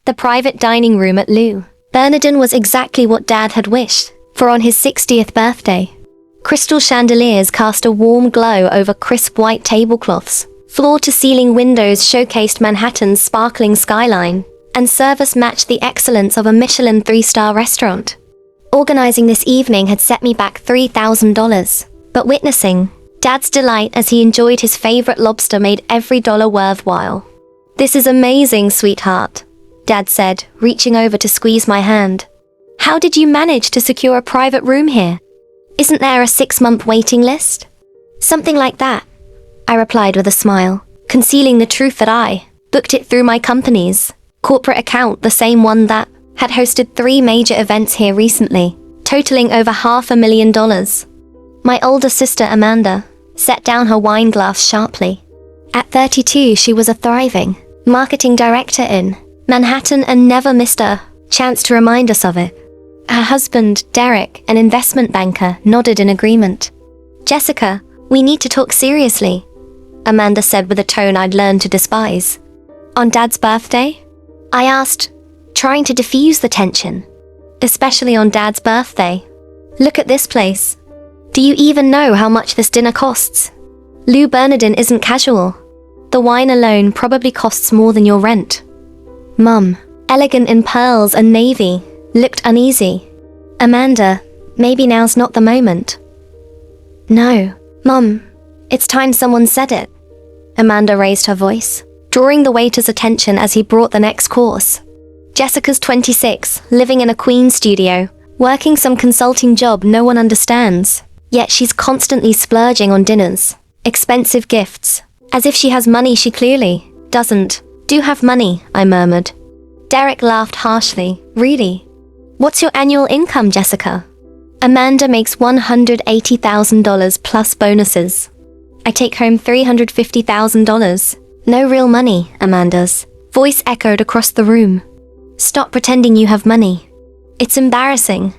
The private dining room at Lou Bernardin was exactly what Dad had wished for on his 60th birthday. Crystal chandeliers cast a warm glow over crisp white tablecloths. Floor-to-ceiling windows showcased Manhattan's sparkling skyline, and service matched the excellence of a Michelin 3-star restaurant. Organizing this evening had set me back $3,000, but witnessing Dad's delight as he enjoyed his favorite lobster made every dollar worthwhile. "This is amazing, sweetheart," Dad said, reaching over to squeeze my hand. "How did you manage to secure a private room here? Isn't there a 6-month waiting list?" "Something like that," I replied with a smile, concealing the truth that I booked it through my company's corporate account, the same one that had hosted 3 major events here recently, totaling over $500,000. My older sister, Amanda, set down her wine glass sharply. At 32, she was a thriving marketing director in Manhattan and never missed a chance to remind us of it. Her husband, Derek, an investment banker, nodded in agreement. "Jessica, we need to talk seriously," Amanda said with a tone I'd learned to despise. "On Dad's birthday?" I asked, trying to diffuse the tension. "Especially on Dad's birthday. Look at this place. Do you even know how much this dinner costs? Lou Bernardin isn't casual. The wine alone probably costs more than your rent." Mum, elegant in pearls and navy, looked uneasy. "Amanda, maybe now's not the moment." "No, Mum, it's time someone said it." Amanda raised her voice, drawing the waiter's attention as he brought the next course. "Jessica's 26, living in a queen studio, working some consulting job no one understands. Yet she's constantly splurging on dinners, expensive gifts, as if she has money she clearly doesn't." "Do have money," I murmured. Derek laughed harshly. "Really? What's your annual income, Jessica?" "Amanda makes $180,000 plus bonuses. I take home $350,000. No real money," Amanda's voice echoed across the room. "Stop pretending you have money. It's embarrassing.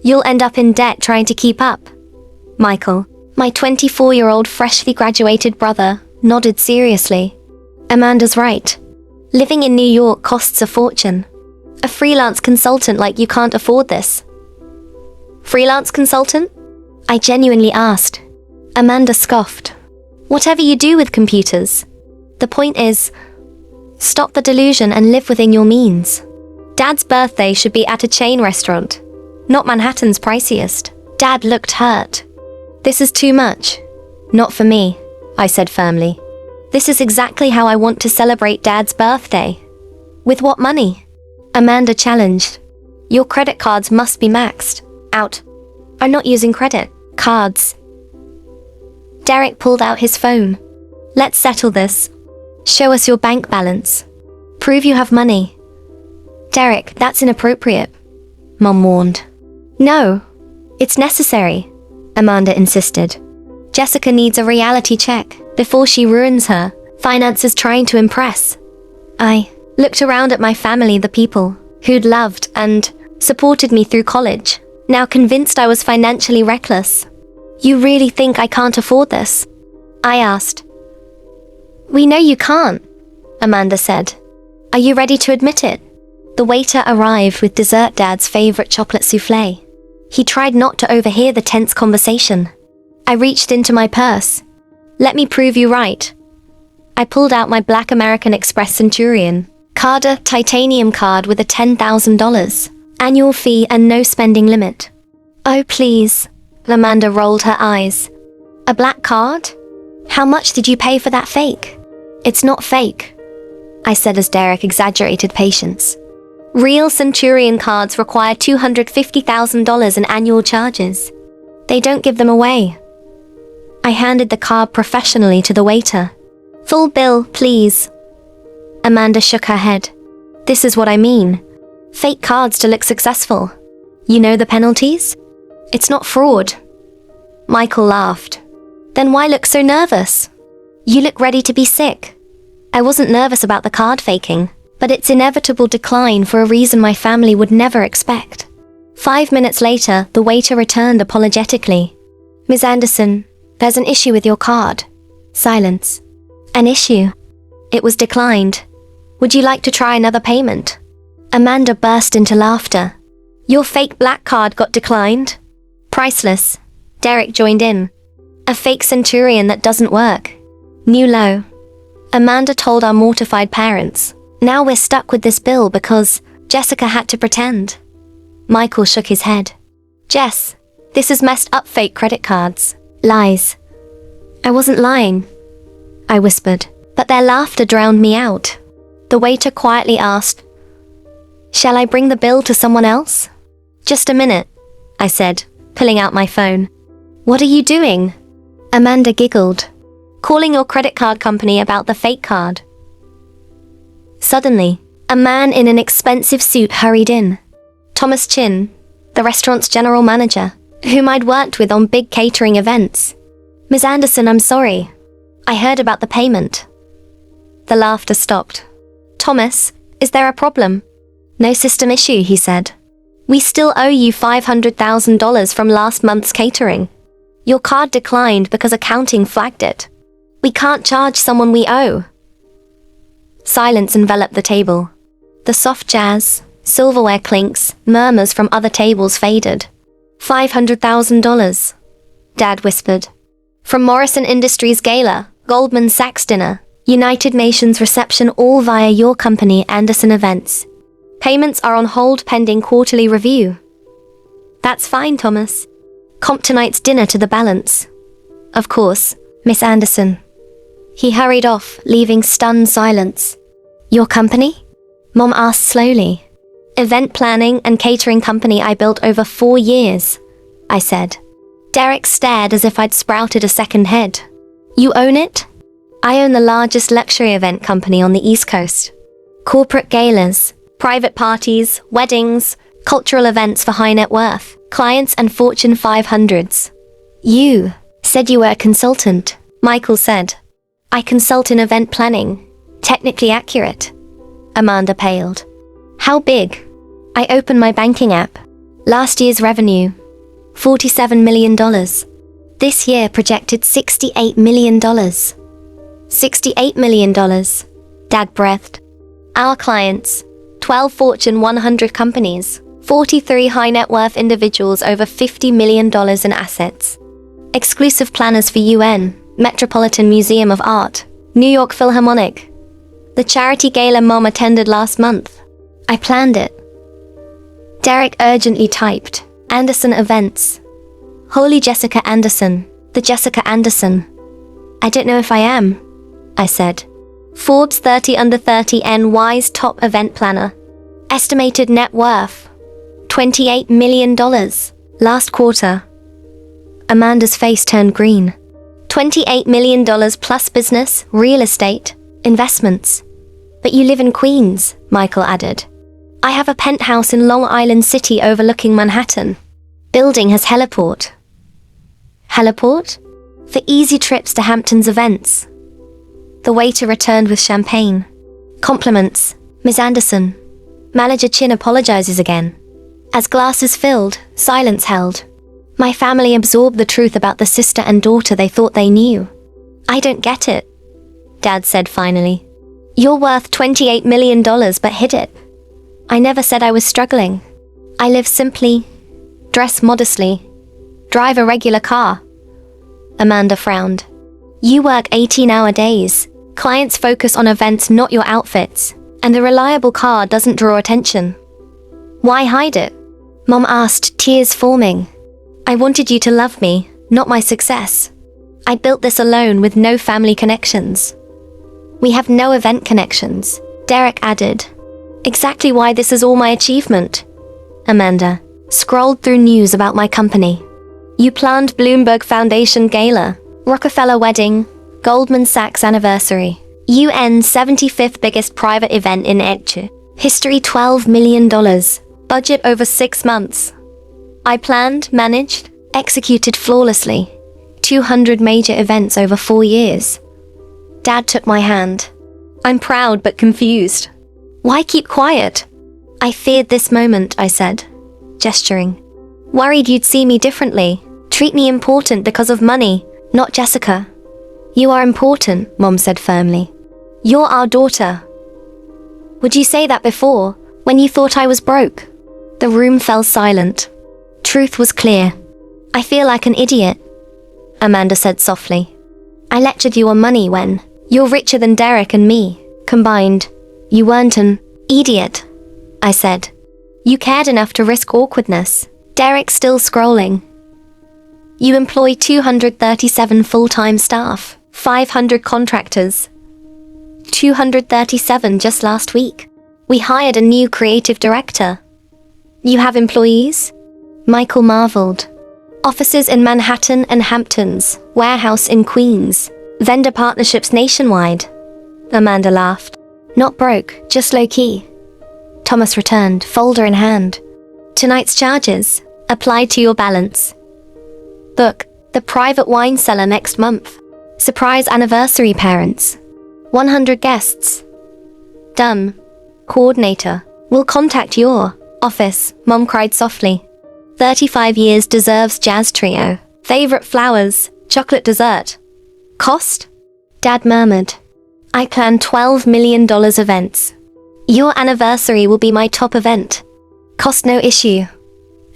You'll end up in debt trying to keep up." Michael, my 24-year-old freshly graduated brother, nodded seriously. "Amanda's right. Living in New York costs a fortune. A freelance consultant like you can't afford this." "Freelance consultant?" I genuinely asked. Amanda scoffed. "Whatever you do with computers. The point is, stop the delusion and live within your means. Dad's birthday should be at a chain restaurant, not Manhattan's priciest." Dad looked hurt. "This is too much." "Not for me," I said firmly. "This is exactly how I want to celebrate Dad's birthday." "With what money?" Amanda challenged. "Your credit cards must be maxed out. I'm not using credit cards." Derek pulled out his phone. "Let's settle this. Show us your bank balance. Prove you have money." "Derek, that's inappropriate," Mom warned. "No, it's necessary," Amanda insisted. "Jessica needs a reality check before she ruins her finances trying to impress." I looked around at my family, the people who'd loved and supported me through college, now convinced I was financially reckless. "You really think I can't afford this?" I asked. "We know you can't," Amanda said. "Are you ready to admit it?" The waiter arrived with dessert, Dad's favorite chocolate souffle. He tried not to overhear the tense conversation. I reached into my purse. "Let me prove you right." I pulled out my black American Express Centurion card, a titanium card with a $10,000 annual fee and no spending limit. "Oh, please." Amanda rolled her eyes. "A black card? How much did you pay for that fake?" "It's not fake," I said as Derek exaggerated patience. "Real Centurion cards require $250,000 in annual charges. They don't give them away." I handed the card professionally to the waiter. "Full bill, please." Amanda shook her head. "This is what I mean. Fake cards to look successful. You know the penalties? It's not fraud." Michael laughed. "Then why look so nervous? You look ready to be sick." I wasn't nervous about the card faking, but its inevitable decline for a reason my family would never expect. 5 minutes later, the waiter returned apologetically. "Ms. Anderson, there's an issue with your card." Silence. "An issue?" "It was declined. Would you like to try another payment?" Amanda burst into laughter. Your fake black card got declined? Priceless. Derek joined in. A fake centurion that doesn't work. New low. Amanda told our mortified parents. Now we're stuck with this bill because Jessica had to pretend. Michael shook his head. Jess, this is messed up fake credit cards. Lies. I wasn't lying, I whispered, but their laughter drowned me out. The waiter quietly asked, Shall I bring the bill to someone else? Just a minute, I said, pulling out my phone. What are you doing? Amanda giggled. Calling your credit card company about the fake card. Suddenly, a man in an expensive suit hurried in. Thomas Chin, the restaurant's general manager, whom I'd worked with on big catering events. Ms. Anderson, I'm sorry. I heard about the payment. The laughter stopped. Thomas, is there a problem? No system issue, he said. We still owe you $500,000 from last month's catering. Your card declined because accounting flagged it. We can't charge someone we owe. Silence enveloped the table. The soft jazz, silverware clinks, murmurs from other tables faded. $500,000, Dad whispered. From Morrison Industries gala, Goldman Sachs dinner, United Nations reception, all via your company, Anderson Events. Payments are on hold pending quarterly review. That's fine, Thomas. Comp tonight's dinner to the balance. Of course, Miss Anderson. He hurried off, leaving stunned silence. Your company? Mom asked slowly. Event planning and catering company I built over 4 years, I said. Derek stared as if I'd sprouted a second head. You own it? I own the largest luxury event company on the East Coast. Corporate galas, private parties, weddings, cultural events for high net worth, clients and Fortune 500s. You said you were a consultant, Michael said. I consult in event planning. Technically accurate. Amanda paled. How big? I opened my banking app. Last year's revenue, $47 million. This year projected $68 million. $68 million, Dad breathed. Our clients, 12 Fortune 100 companies, 43 high net worth individuals, over $50 million in assets. Exclusive planners for UN, Metropolitan Museum of Art, New York Philharmonic. The charity gala Mom attended last month. I planned it. Derek urgently typed, Anderson Events. Holy Jessica Anderson, the Jessica Anderson. I don't know if I am, I said. Forbes 30 under 30 NY's top event planner. Estimated net worth, $28 million. Last quarter. Amanda's face turned green. $28 million plus business, real estate, investments. But you live in Queens, Michael added. I have a penthouse in Long Island City overlooking Manhattan. Building has heliport. Heliport? For easy trips to Hampton's events. The waiter returned with champagne. Compliments, Ms. Anderson. Manager Chin apologizes again. As glasses filled, silence held. My family absorbed the truth about the sister and daughter they thought they knew. I don't get it, Dad said finally. You're worth $28 million but hid it. I never said I was struggling. I live simply, dress modestly, drive a regular car. Amanda frowned. You work 18-hour days. Clients focus on events, not your outfits. And a reliable car doesn't draw attention. Why hide it? Mom asked, tears forming. I wanted you to love me, not my success. I built this alone with no family connections. We have no event connections, Derek added. Exactly why this is all my achievement. Amanda scrolled through news about my company. You planned Bloomberg Foundation Gala, Rockefeller Wedding, Goldman Sachs Anniversary, UN 75th biggest private event in Etche. History $12 million. Budget over 6 months. I planned, managed, executed flawlessly. 200 major events over 4 years. Dad took my hand. I'm proud but confused. Why keep quiet? I feared this moment, I said, gesturing. Worried you'd see me differently, treat me important because of money, not Jessica. You are important, Mom said firmly. You're our daughter. Would you say that before, When you thought I was broke. The room fell silent. Truth was clear. I feel like an idiot, Amanda said softly. I lectured you on money when you're richer than Derek and me, combined. You weren't an idiot, I said. You cared enough to risk awkwardness. Derek's still scrolling. You employ 237 full-time staff, 500 contractors. 237 just last week. We hired a new creative director. You have employees? Michael marveled. Offices in Manhattan and Hamptons, warehouse in Queens, vendor partnerships nationwide. Amanda laughed. Not broke, just low-key. Thomas returned, folder in hand. Tonight's charges, applied to your balance. Book, the private wine cellar next month. Surprise anniversary parents. 100 guests. Done. Coordinator, will contact your office, Mom cried softly. 35 years deserves jazz trio. Favorite flowers, chocolate dessert. Cost? Dad murmured. I plan $12 million events. Your anniversary will be my top event. Cost no issue.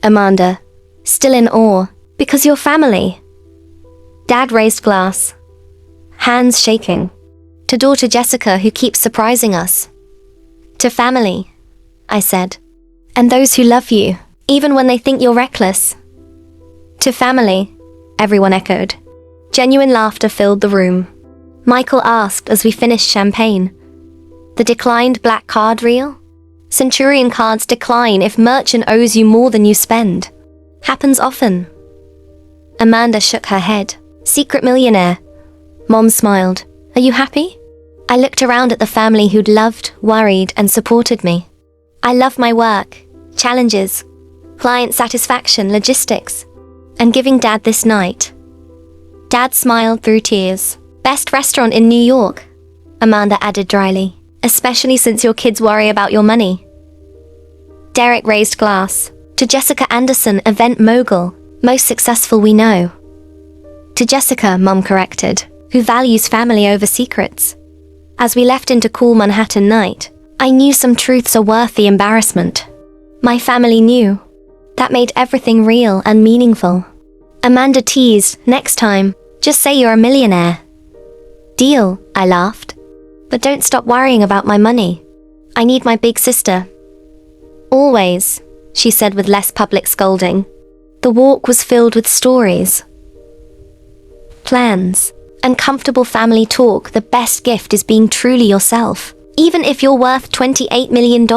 Amanda, still in awe, because you're family. Dad raised glass. Hands shaking. To daughter Jessica, who keeps surprising us. To family, I said. And those who love you, even when they think you're reckless. To family, everyone echoed. Genuine laughter filled the room. Michael asked as we finished champagne. The declined black card reel? Centurion cards decline if merchant owes you more than you spend. Happens often. Amanda shook her head. Secret millionaire. Mom smiled. Are you happy? I looked around at the family who'd loved, worried, and supported me. I love my work, challenges, client satisfaction, logistics, and giving Dad this night. Dad smiled through tears. Best restaurant in New York, Amanda added dryly, especially since your kids worry about your money. Derek raised glass. To Jessica Anderson, event mogul, most successful we know. To Jessica, Mom corrected, who values family over secrets. As we left into cool Manhattan night, I knew some truths are worth the embarrassment. My family knew. That made everything real and meaningful. Amanda teased, next time, just say you're a millionaire. Deal, I laughed. But don't stop worrying about my money. I need my big sister. Always, she said with less public scolding. The walk was filled with stories, plans, and comfortable family talk. The best gift is being truly yourself, even if you're worth $28 million.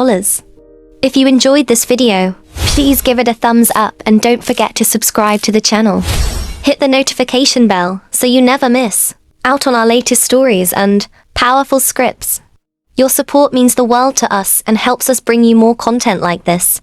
If you enjoyed this video, please give it a thumbs up and don't forget to subscribe to the channel. Hit the notification bell so you never miss out on our latest stories and powerful scripts. Your support means the world to us and helps us bring you more content like this.